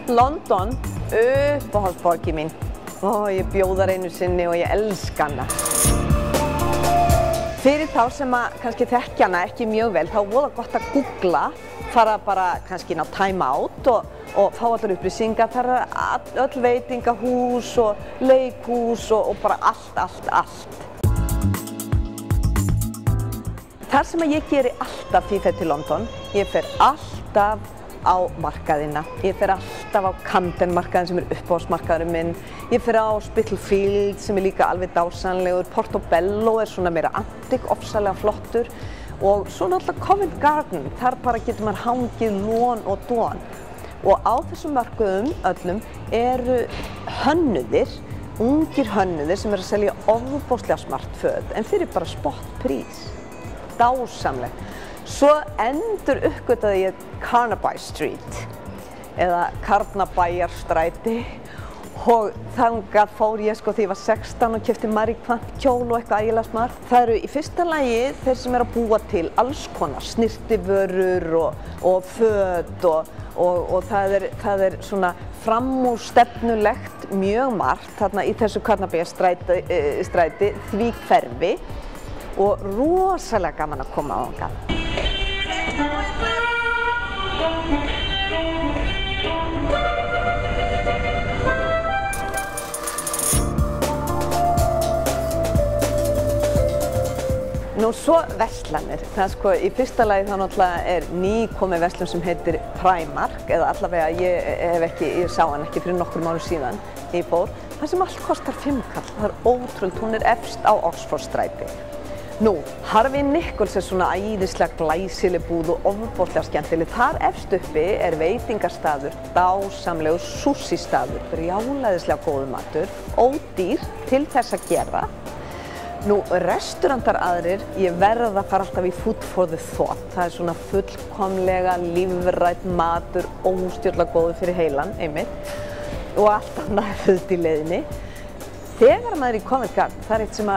London, uppáhaldsborgin mín. Ég bjó þar einu sinni og ég elska hana. Fyrir þá sem kannski þekkja hana ekki mjög vel, þá er voða gott að googla, fara bara kannski inn á Time Out og fá allar upplýsingar. Það er öll veitingahús og leikhús og bara allt. Þar sem ég geri alltaf því ég fer til London, ég fer alltaf á markaðina. Ég fer alltaf á Camden markaðinn sem uppáhaldsmarkaðurinn minn. Ég fer á Spitalfield sem líka alveg dásamlegur. Portobello svona meira antik, ofsalega flottur. Og svo náttúrulega Covent Garden, þar bara getur maður hangið lon og don. Og á þessum mörkuðum öllum eru hönnuðir, ungir hönnuðir sem að selja ofboðslega smart föt en fyrir bara spottprís. Dásamleg. Svo endur uppgötaði ég Carnaby Street eða Carnabæjarstræti og þangað fór ég þegar ég var 16 og keypti Marie Quant kjól og eitthvað ægilega smart. Það eru í fyrsta lagi þeir sem eru að búa til alls konar snyrtivörur og föt og það er svona framúrstefnulegt mjög margt þarna í þessu Carnabæjarstræti, því hverfi og rosalega gaman að koma á þangað. Nú svo verslanir. Í fyrsta lagi þá náttúrulega nýkomið verslun sem heitir Primark eða allavega ég sá hann ekki fyrir nokkrum árum síðan ég fór. Það sem allt kostar 5 kall. Það er ótrúlegt, hún efst á Oxfordstræti. Nú, Harvey Nichols svona æðislega glæsileg búð og ofboðslega skemmtileg. Þar efst uppi veitingastaður, dásamlegur sushi-staður, brjálæðislega góður matur, ódýr til þess að gera. Nú, restaurantar aðrir, ég verð að fara alltaf í Food for the Thought. Það er svona fullkomlega lífrænn matur, óstjórnlega góður fyrir heilan, einmitt, og allt annað fullt í leiðinni. Þegar maður er í Covent Garden, það er eitt sem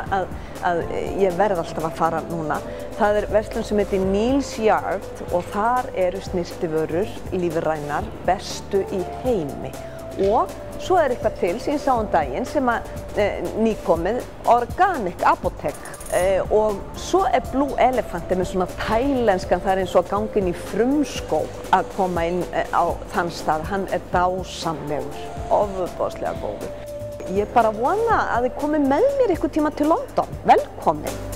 að ég verð alltaf að fara núna. Það er verslun sem heitir Neal's Yard og þar eru snyrtivörur, lífrænar, bestu í heimi. Og svo er eitthvað til sem ég sá daginn sem nýkomið Organic Apotheke og svo er Blue Elephant með svona tælenskan, það er eins og að ganga inn í frumskó að koma inn á þann stað. Hann er dásamlegur, ofboðslega góður. Ég bara vona að þið komið með mér einhvern tíma til London. Velkomin!